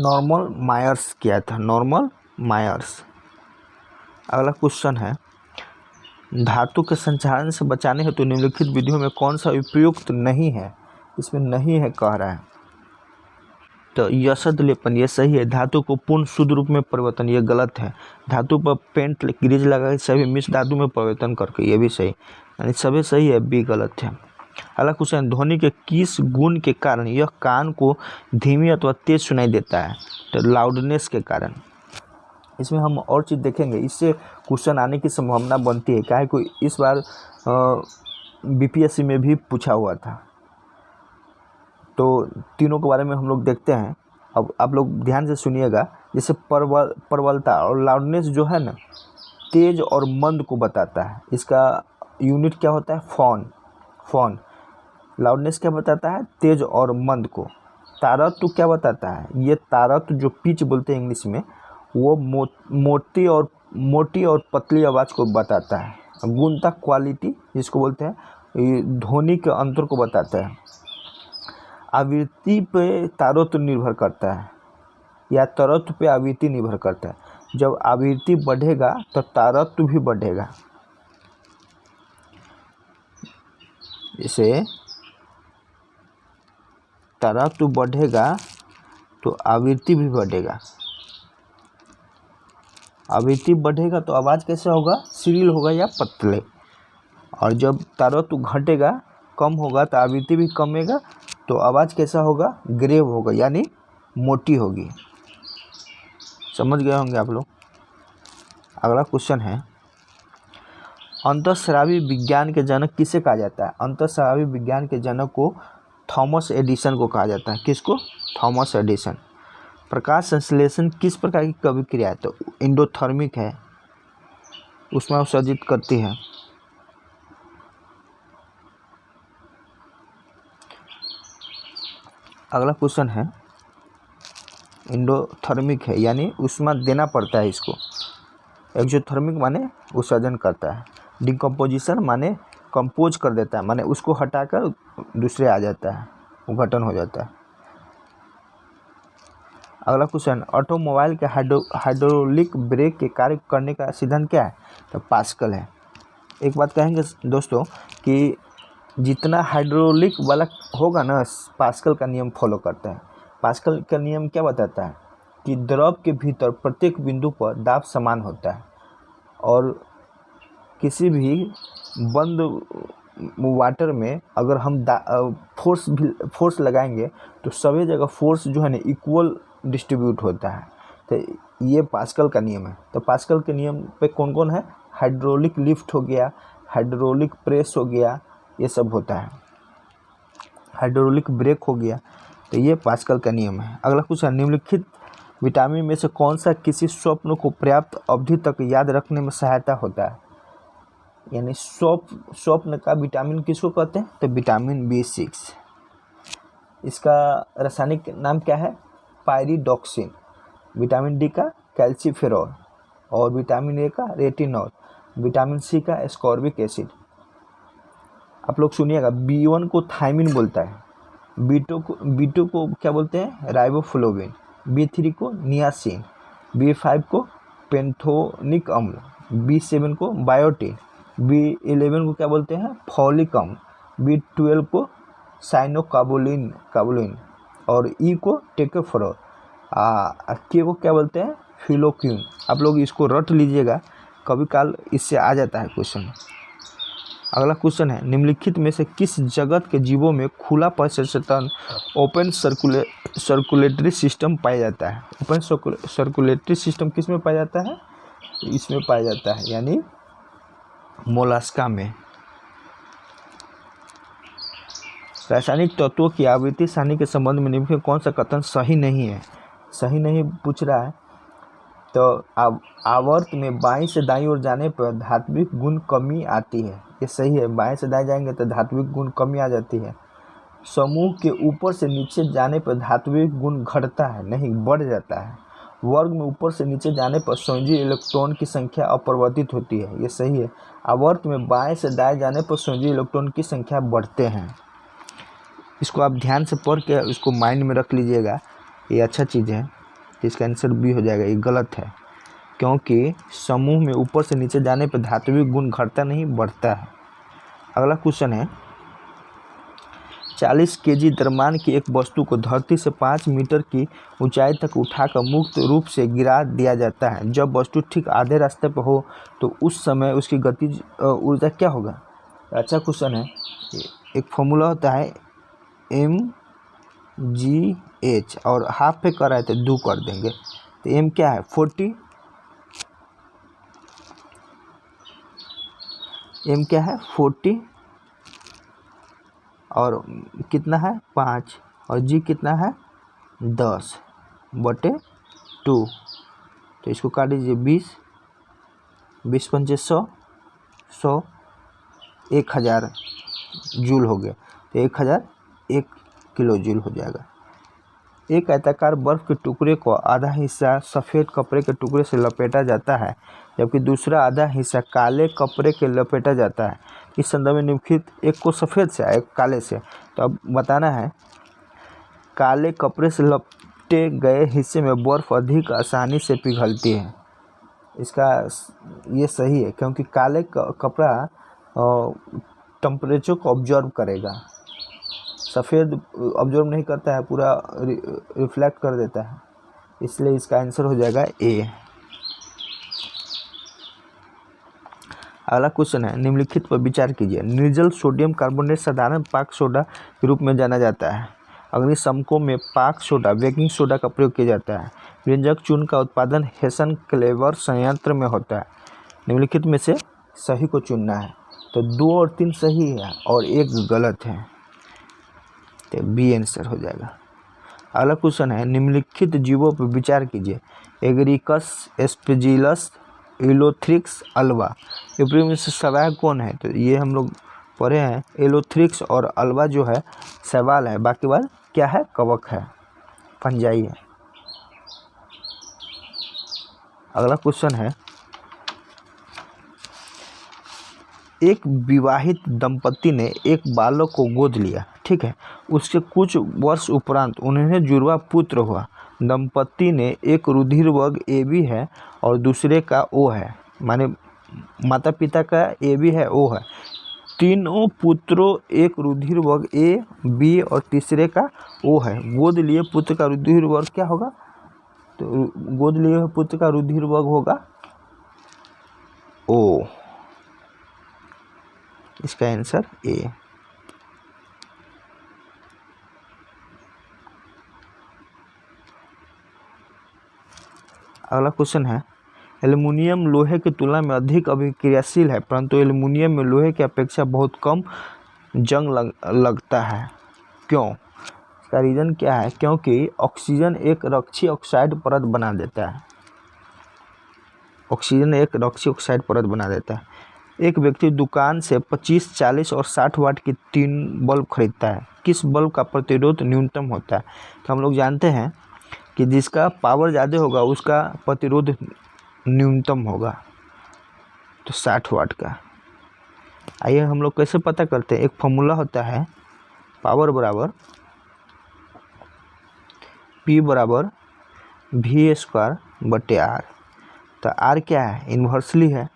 नॉर्मन मायर्स किया था, नॉर्मन मायर्स। अगला क्वेश्चन है, धातु के संचालन से बचाने हेतु निम्नलिखित विधियों में कौन सा उपयुक्त नहीं है। इसमें नहीं है कह रहा है, तो यशद लेपन ये सही है। धातु को पूर्ण शुद्ध रूप में परिवर्तन, ये गलत है। धातु पर पेंट ग्रीज लगा के सभी मिश्र धातु में परिवर्तन करके, ये भी सही, यानी सभी सही है, बी गलत है। अगला क्वेश्चन, ध्वनि के किस गुण के कारण यह कान को धीमी अथवा तेज सुनाई देता है। तो लाउडनेस के कारण। इसमें हम और चीज़ देखेंगे, इससे क्वेश्चन आने की संभावना बनती है, क्या है कोई इस बार बीपीएससी में भी पूछा हुआ था। तो तीनों के बारे में हम लोग देखते हैं। अब आप लोग ध्यान से सुनिएगा। जैसे प्रबलता और लाउडनेस जो है ना, तेज और मंद को बताता है। इसका यूनिट क्या होता है, फॉन। लाउडनेस क्या बताता है, तेज और मंद को। तारत्व क्या बताता है, ये तारत्व जो पिच बोलते हैं इंग्लिश में, वो मोटी और पतली आवाज़ को बताता है। गुणता क्वालिटी जिसको बोलते हैं, ध्वनि के अंतर को बताता है। आवृत्ति पे तारोत्व निर्भर करता है या तरत्व पे आवृत्ति निर्भर करता है। जब आवृत्ति बढ़ेगा तो तारत्व भी बढ़ेगा। जैसे तारत्व बढ़ेगा तो आवृत्ति भी बढ़ेगा। आवृत्ति बढ़ेगा तो आवाज़ कैसे होगा, श्रील होगा या पतले। और जब तारत्व घटेगा, कम होगा तो आवृत्ति भी कमेगा तो आवाज़ कैसा होगा, ग्रेव होगा यानी मोटी होगी। समझ गए होंगे आप लोग। अगला क्वेश्चन है, अंतःस्रावी विज्ञान के जनक किसे कहा जाता है? अंतःस्रावी विज्ञान के जनक को थॉमस एडिसन को कहा जाता है। किसको? Thomas Edison. प्रकाश संश्लेषण किस प्रकार की अभिक्रिया है? तो एंडोथर्मिक है, उसमें उत्सर्जित करती है। अगला क्वेश्चन है, एंडोथर्मिक है यानी ऊष्मा देना पड़ता है इसको। एक्सोथर्मिक माने उत्सर्जन करता है। डिकम्पोजिशन माने कंपोज कर देता है, माने उसको हटाकर दूसरे आ जाता है, विघटन हो जाता है। अगला क्वेश्चन, ऑटोमोबाइल के हाइड्रोलिक ब्रेक के कार्य करने का सिद्धांत क्या है? तो पास्कल है। एक बात कहेंगे दोस्तों कि जितना हाइड्रोलिक वाला होगा ना, पास्कल का नियम फॉलो करता है। पास्कल का नियम क्या बताता है कि द्रव के भीतर प्रत्येक बिंदु पर दाब समान होता है और किसी भी बंद वाटर में अगर हम फोर्स लगाएंगे तो सभी जगह फोर्स जो है ना इक्वल डिस्ट्रीब्यूट होता है। तो ये पास्कल का नियम है। तो पास्कल के नियम पे कौन कौन है? हाइड्रोलिक लिफ्ट हो गया, हाइड्रोलिक प्रेस हो गया, ये सब होता है। हाइड्रोलिक ब्रेक हो गया, तो ये पास्कल का नियम है। अगला क्वेश्चन, निम्नलिखित विटामिन में से कौन सा किसी स्वप्न को पर्याप्त अवधि तक याद रखने में सहायता होता है? यानी स्वप्न का विटामिन किसको कहते हैं? तो विटामिन B6। इसका रासायनिक नाम क्या है? पायरिडॉक्सिन। विटामिन डी का कैल्सीफेरॉल और विटामिन ए का रेटिनॉल, विटामिन सी का एस्कॉर्बिक एसिड। आप लोग सुनिएगा, B1 को थायमिन बोलता है, B2 को क्या बोलते हैं? राइबोफ्लोविन, B3 को नियासिन, B5 को पेंथोनिक अम्ल, B7 को बायोटिन, B11 को क्या बोलते हैं? फॉलिक अम्ल, B12 को साइनोकाबुलिन और ई को टेकोफेरॉल, के को क्या बोलते हैं? फिलोक्यून। आप लोग इसको रट लीजिएगा, कभी काल इससे आ जाता है क्वेश्चन। अगला क्वेश्चन है, निम्नलिखित में से किस जगत के जीवों में खुला परिसंचरण ओपन सर्कुलेटरी सिस्टम पाया जाता है? ओपन सर्कुलेटरी सिस्टम किस में पाया जाता है? इसमें पाया जाता है यानी मोलास्का में। रासायनिक तत्वों की आवृत्ति सारणी के संबंध में निम्नलिखित कौन सा कथन सही नहीं है? सही नहीं पूछ रहा है। तो आवर्त में बाईं से दाईं ओर जाने पर धात्विक गुण कमी आती है, ये सही है। बाएं से दाएं जाएंगे तो धात्विक गुण कमी आ जाती है। समूह के ऊपर से नीचे जाने पर धात्विक गुण घटता है, नहीं बढ़ जाता है। वर्ग में ऊपर से नीचे जाने पर संयोजी इलेक्ट्रॉन की संख्या अपरिवर्तित होती है, ये सही है। आवर्त में बाएं से दाएं जाने पर संयोजी इलेक्ट्रॉन की संख्या बढ़ते हैं। इसको आप ध्यान से पढ़ के इसको माइंड में रख लीजिएगा, ये अच्छा चीज़ है। इसका आंसर बी हो जाएगा, ये गलत है, क्योंकि समूह में ऊपर से नीचे जाने पर धात्विक गुण घटता नहीं बढ़ता है। अगला क्वेश्चन है, 40 केजी द्रव्यमान की एक वस्तु को धरती से 5 मीटर की ऊंचाई तक उठाकर मुक्त रूप से गिरा दिया जाता है। जब वस्तु ठीक आधे रास्ते पर हो तो उस समय उसकी गतिज ऊर्जा क्या होगा? अच्छा क्वेश्चन है। एक फॉर्मूला होता है mgh और हाफ पे कर रहा है तो 2 कर देंगे। तो m क्या है? 40, m क्या है? 40 और कितना है? 5 और g कितना है? 10/2। तो इसको काट दीजिए, 20 पंचे 100, 1000 जूल हो गया। तो 1001 किलो जूल हो जाएगा। एक आयताकार बर्फ के टुकड़े को आधा हिस्सा सफ़ेद कपड़े के टुकड़े से लपेटा जाता है, जबकि दूसरा आधा हिस्सा काले कपड़े के लपेटा जाता है। इस संदर्भ में निम्नलिखित एक को सफ़ेद से एक काले से। तो अब बताना है काले कपड़े से लपटे गए हिस्से में बर्फ़ अधिक आसानी से पिघलती है। इसका ये सही है, क्योंकि काले कपड़ा टेम्परेचर को ऑब्जर्व करेगा, सफ़ेद ऑब्जर्व नहीं करता है, पूरा रिफ्लेक्ट कर देता है, इसलिए इसका आंसर हो जाएगा ए। अगला क्वेश्चन है, निम्नलिखित पर विचार कीजिए। निर्जल सोडियम कार्बोनेट साधारण पाक सोडा के रूप में जाना जाता है। अग्निशमकों में पाक सोडा बेकिंग सोडा का प्रयोग किया जाता है। व्यंजक चूर्ण का उत्पादन हेसन क्लेवर संयंत्र में होता है। निम्नलिखित में से सही को चुनना है। तो 2 और 3 सही है और 1 गलत है, तो बी आंसर हो जाएगा। अगला क्वेश्चन है, निम्नलिखित जीवों पर विचार कीजिए। एगरिकस, एस्पेजिलस, एलोथ्रिक्स, अल्वा, ये में से सवाल कौन है? तो ये हम लोग पढ़े हैं, एलोथ्रिक्स और अल्वा जो है सवाल है, बाकी बात क्या है? कवक है, फंजाई है। अगला क्वेश्चन है, एक विवाहित दंपति ने एक बालक को गोद लिया, ठीक है। उसके कुछ वर्ष उपरांत उन्हें जुड़वा पुत्र हुआ। दंपति ने एक रुधिर वर्ग ए बी है और दूसरे का ओ है, माने माता पिता का ए बी है, ओ है। तीनों पुत्रों एक रुधिर वर्ग ए बी और तीसरे का ओ है। गोद लिए पुत्र का रुधिर वर्ग क्या होगा? तो गोद लिए पुत्र का रुधिर वर्ग होगा ओ। इसका आंसर ए। अगला क्वेश्चन है, एल्युमिनियम लोहे की तुलना में अधिक अभिक्रियाशील है, परंतु एल्युमिनियम में लोहे की अपेक्षा बहुत कम जंग लगता है। क्यों? इसका रीज़न क्या है? क्योंकि ऑक्सीजन एक रक्षी ऑक्साइड परत बना देता है। ऑक्सीजन एक रक्षी ऑक्साइड परत बना देता है। एक व्यक्ति दुकान से 25, 40 और 60 वाट की 3 बल्ब खरीदता है। किस बल्ब का प्रतिरोध न्यूनतम होता है? तो हम लोग जानते हैं कि जिसका पावर ज़्यादा होगा उसका प्रतिरोध न्यूनतम होगा, तो 60 वाट का। आइए हम लोग कैसे पता करते हैं? एक फॉर्मूला होता है, पावर बराबर P बराबर V²/R। तो R क्या है? इन्वर्सली है,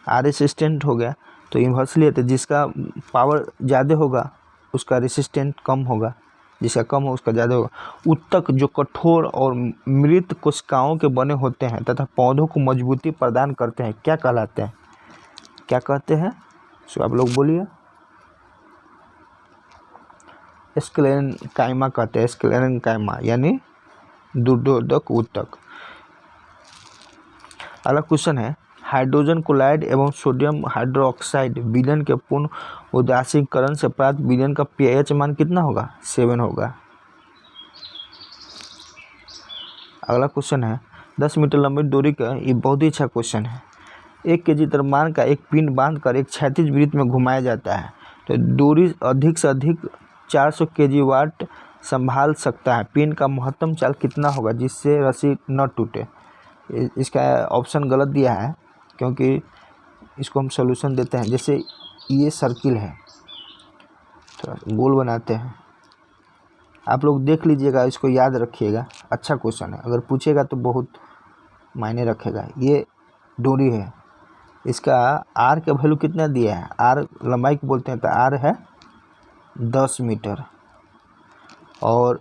R रेसिस्टेंट हो गया, तो इन्वर्सली है, तो जिसका पावर ज़्यादा होगा उसका रेसिस्टेंट कम होगा, जिसका कम हो उसका ज़्यादा होगा। उत्तक जो कठोर और मृत कोशिकाओं के बने होते हैं तथा पौधों को मजबूती प्रदान करते हैं, क्या कहलाते हैं? क्या कहते हैं? सो आप लोग बोलिए। स्क्लेरेनकाइमा कहते हैं, स्क्लेरेनकाइमा यानी दुर्धोधक उत्तक। अगला क्वेश्चन है, हाइड्रोजन क्लोराइड एवं सोडियम हाइड्रोक्साइड विलयन के पूर्ण उदासीकरण से प्राप्त विलयन का pH मान कितना होगा? 7 होगा। अगला क्वेश्चन है, 10 मीटर लंबी दूरी का, ये बहुत ही अच्छा क्वेश्चन है। 1 kg द्रव्यमान का एक पिंड बांधकर एक क्षैतिज वृत्त में घुमाया जाता है, तो दूरी अधिक से अधिक 400 kg वाट संभाल सकता है। पिंड का महत्तम चाल कितना होगा जिससे रस्सी न टूटे? इसका ऑप्शन गलत दिया है, क्योंकि इसको हम सॉल्यूशन देते हैं। जैसे ये सर्किल है, तो गोल बनाते हैं, आप लोग देख लीजिएगा, इसको याद रखिएगा, अच्छा क्वेश्चन है, अगर पूछेगा तो बहुत मायने रखेगा। ये डोरी है, इसका आर का वैल्यू कितना दिया है? आर लंबाई को बोलते हैं, तो आर है 10 मीटर और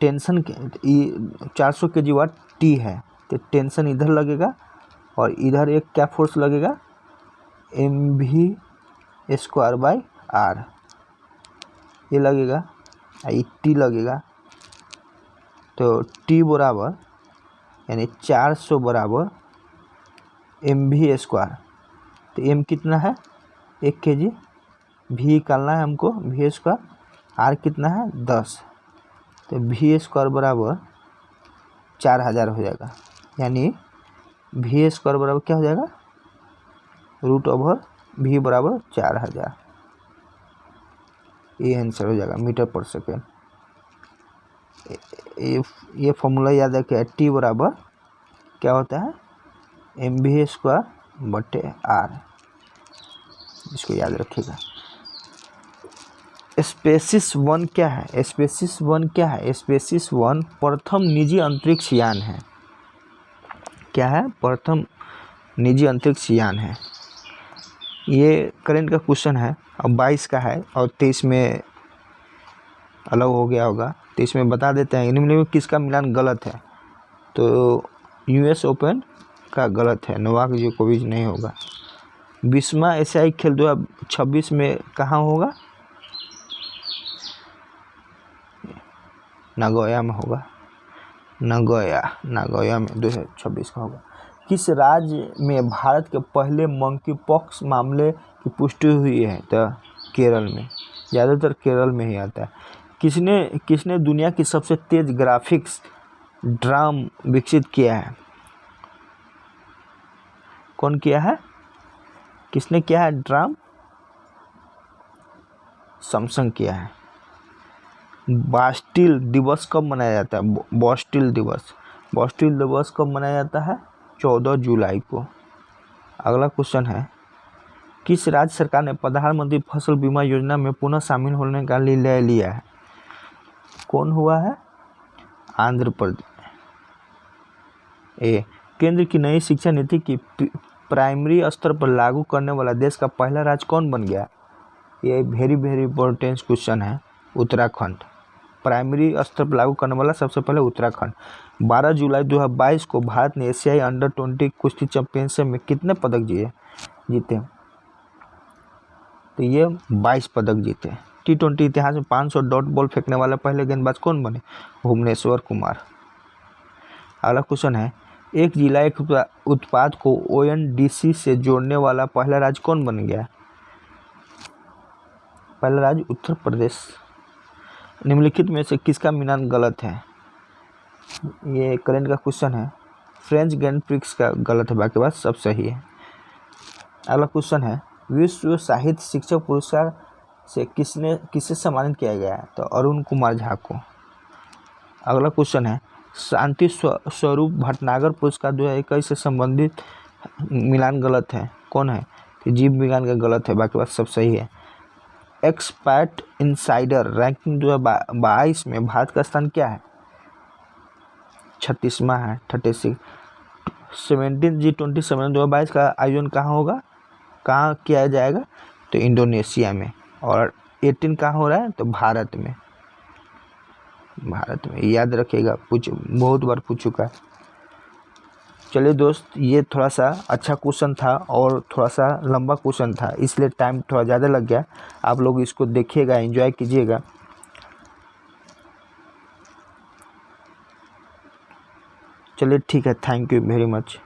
टेंशन 400 kg वाट टी है, तो टेंशन इधर लगेगा और इधर एक क्या फोर्स लगेगा? mv²/r ये लगेगा, ये टी लगेगा, तो टी बराबर यानी 400 बराबर mv²। तो m कितना है? 1 kg। v निकालना है हमको, v²। r कितना है? 10। तो v² बराबर 4000 हो जाएगा, यानी v² बराबर क्या हो जाएगा? √v बराबर 4000। ये आंसर हो जाएगा मीटर पर सेकेंड। ये फॉर्मूला याद रखिए, टी बराबर क्या होता है? mv²/r, इसको याद रखिएगा। स्पेसिस 1 क्या है? स्पेसिस 1 क्या है? स्पेसिस 1 प्रथम निजी अंतरिक्ष यान है। क्या है? प्रथम निजी अंतरिक्ष यान है। ये करंट का क्वेश्चन है और 22 का है और 23 में अलग हो गया होगा। तो इसमें बता देते हैं निम्न में किसका मिलान गलत है। तो यूएस ओपन का गलत है, नोवाक जोकोविच नहीं होगा। 20वां एशियाई खेल 2026 में कहाँ होगा? नागोया में होगा। नागोया में 2026 का होगा। किस राज्य में भारत के पहले मंकी पॉक्स मामले की पुष्टि हुई है? तो केरल में, ज़्यादातर केरल में ही आता है। किसने दुनिया की सबसे तेज ग्राफिक्स ड्राम विकसित किया है? कौन किया है? किसने किया है ड्राम? सैमसंग किया है। बास्टिल दिवस कब मनाया जाता है? बास्टिल दिवस कब मनाया जाता है? 14 जुलाई को। अगला क्वेश्चन है, किस राज्य सरकार ने प्रधानमंत्री फसल बीमा योजना में पुनः शामिल होने का निर्णय लिया है? कौन हुआ है? आंध्र प्रदेश। केंद्र की नई शिक्षा नीति की प्राइमरी स्तर पर लागू करने वाला देश का पहला राज्य कौन बन गया? ये वेरी इंपॉर्टेंट क्वेश्चन है। उत्तराखंड। प्राइमरी स्तर पर लागू करने वाला सबसे पहले उत्तराखंड। 12 जुलाई 2022 को भारत ने एशियाई अंडर 20 कुश्ती चैंपियनशिप में कितने पदक जीते? तो ये 22 पदक जीते। T20 इतिहास में 500 डॉट बॉल फेंकने वाला पहले गेंदबाज कौन बने? भुवनेश्वर कुमार। अगला क्वेश्चन है, एक जिला एक उत्पाद को ONDC से जोड़ने वाला पहला राज्य कौन बन गया? पहला राज्य उत्तर प्रदेश। निम्नलिखित में से किसका मिलान गलत है? ये करंट का क्वेश्चन है। फ्रेंच ग्रैंड प्रिक्स का गलत है, बाकी बात सब सही है। अगला क्वेश्चन है, विश्व साहित्य शिक्षक पुरस्कार से किसे सम्मानित किया गया है? तो अरुण कुमार झा को। अगला क्वेश्चन है, शांति स्वरूप भटनागर पुरस्कार 2021 से संबंधित मिलान गलत है। कौन है? कि जीव विज्ञान का गलत है, बाकी बात सब सही है। एक्सपर्ट इनसाइडर रैंकिंग 2022 में भारत का स्थान क्या है? 36वां है, 36। 17 G20 सम्मेलन 2022 का आयोजन कहाँ होगा? कहाँ किया जाएगा? तो इंडोनेशिया में। और 18 कहाँ हो रहा है? तो भारत में। याद रखिएगा, बहुत बार पूछ चुका है। चलिए दोस्त, ये थोड़ा सा अच्छा क्वेश्चन था और थोड़ा सा लंबा क्वेश्चन था, इसलिए टाइम थोड़ा ज़्यादा लग गया। आप लोग इसको देखिएगा, एंजॉय कीजिएगा। चलिए ठीक है, थैंक यू वेरी मच।